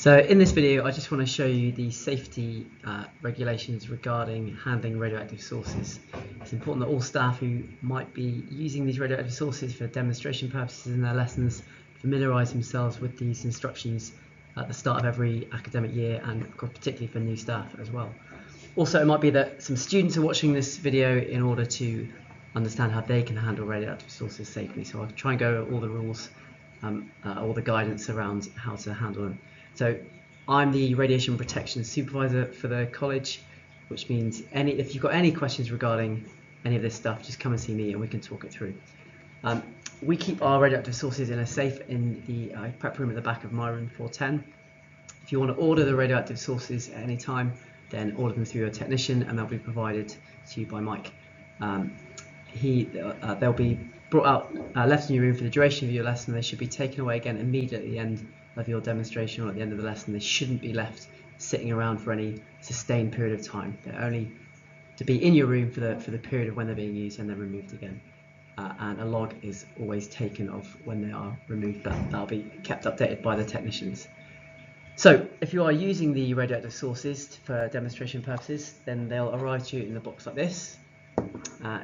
So in this video, I just want to show you the safety regulations regarding handling radioactive sources. It's important that all staff who might be using these radioactive sources for demonstration purposes in their lessons familiarise themselves with these instructions at the start of every academic year, and of course, particularly for new staff as well. Also, it might be that some students are watching this video in order to understand how they can handle radioactive sources safely. So I'll try and go over all the rules, all the guidance around how to handle them. So I'm the radiation protection supervisor for the college, which means if you've got any questions regarding any of this stuff, just come and see me and we can talk it through. We keep our radioactive sources in a safe in the prep room at the back of my room 410. If you want to order the radioactive sources at any time, then order them through a technician and they'll be provided to you by Mike. They'll be brought out, left in your room for the duration of your lesson. They should be taken away again immediately at the end of your demonstration or at the end of the lesson. They shouldn't be left sitting around for any sustained period of time. They're only to be in your room for the period of when they're being used and then removed again. And a log is always taken of when they are removed, but that'll be kept updated by the technicians. So if you are using the radioactive sources for demonstration purposes, then they'll arrive to you in a box like this.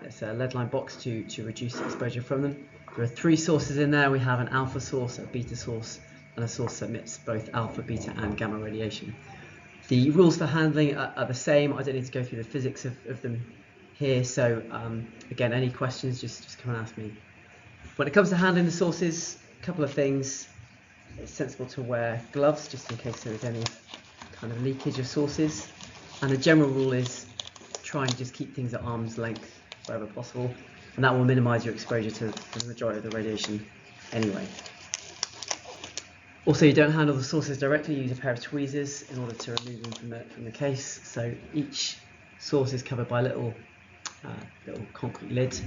It's a lead-lined box to reduce exposure from them. There are 3 sources in there. We have an alpha source, a beta source, and a source that emits both alpha, beta, and gamma radiation. The rules for handling are the same. I don't need to go through the physics of them here. So again, any questions, just come and ask me. When it comes to handling the sources, a couple of things. It's sensible to wear gloves just in case there is any kind of leakage of sources. And the general rule is try and just keep things at arm's length wherever possible, and that will minimise your exposure to the majority of the radiation anyway. Also, you don't handle the sources directly. You use a pair of tweezers in order to remove them from the case. So each source is covered by a little concrete lid,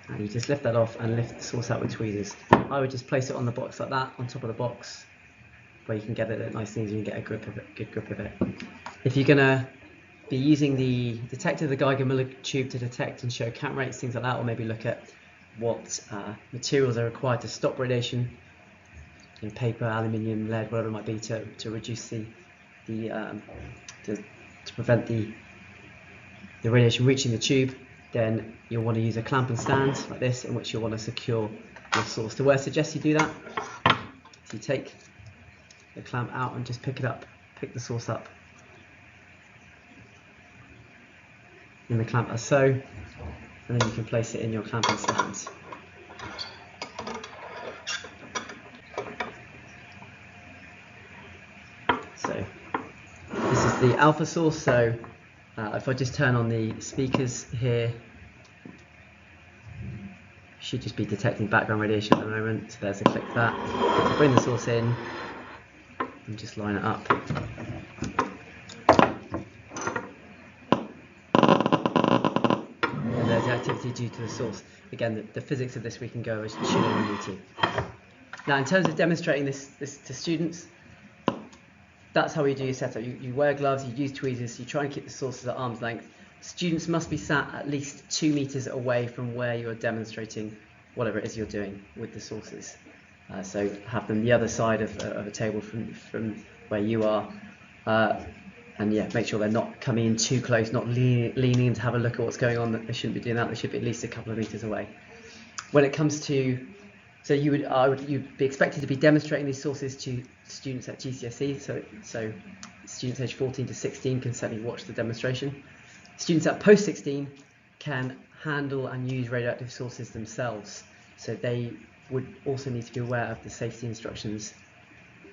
and you just lift that off and lift the source out with tweezers. I would just place it on the box like that, on top of the box, where you can get it nice and easy and get a good grip of it. If you're gonna be using the detector, the Geiger Miller tube, to detect and show count rates, things like that, or maybe look at what materials are required to stop radiation, paper, aluminium, lead, whatever it might be, to reduce to prevent the radiation reaching the tube, then you'll want to use a clamp and stand like this, in which you'll want to secure your source. The way I suggest you do that is you take the clamp out and just pick the source up in the clamp as so, and then you can place it in your clamp and stand. So this is the alpha source. So if I just turn on the speakers here, should just be detecting background radiation at the moment. So there's a click for that. Bring the source in and just line it up. And there's the activity due to the source. Again, the physics of this we can go as soon as we need to. Now, in terms of demonstrating this to students, that's how we do your setup. You wear gloves, you use tweezers, you try and keep the sources at arm's length. Students must be sat at least 2 meters away from where you're demonstrating whatever it is you're doing with the sources. So have them the other side of a table from where you are. And yeah, make sure they're not coming in too close, not leaning in to have a look at what's going on. They shouldn't be doing that. They should be at least a couple of meters away. When it comes to, so you'd be expected to be demonstrating these sources to students at GCSE. So students aged 14 to 16 can certainly watch the demonstration. Students at post 16 can handle and use radioactive sources themselves. So they would also need to be aware of the safety instructions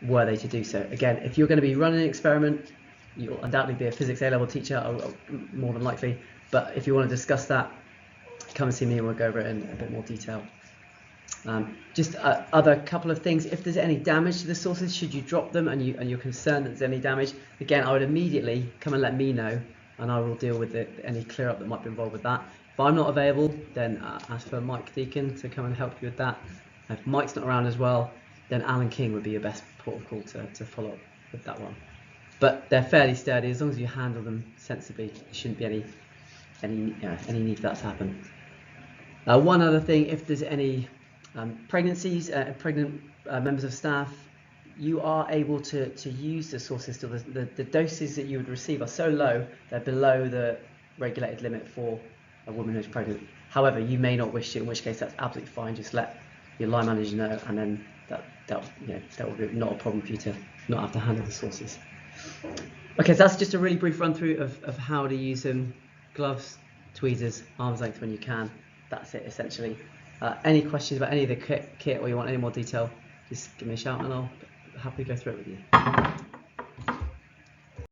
were they to do so. Again, if you're going to be running an experiment, you'll undoubtedly be a physics A-level teacher, or more than likely. But if you want to discuss that, come and see me and we'll go over it in a bit more detail. Just other couple of things. If there's any damage to the sources, should you drop them and you're concerned that there's any damage, again, I would immediately come and let me know, and I will deal with any clear up that might be involved with that. If I'm not available, then ask for Mike Deacon to come and help you with that. If Mike's not around as well, then Alan King would be your best port of call to follow up with that one. But they're fairly sturdy. As long as you handle them sensibly, there shouldn't be any need for that to happen. One other thing, if there's any pregnancies, pregnant members of staff, you are able to use the sources still. The doses that you would receive are so low, they're below the regulated limit for a woman who's pregnant. However, you may not wish to, in which case that's absolutely fine. Just let your line manager know, and then that will be not a problem for you to not have to handle the sources. Okay, so that's just a really brief run through of how to use them. Gloves, tweezers, arm's length when you can. That's it essentially. Any questions about any of the kit, or you want any more detail, just give me a shout and I'll happily go through it with you.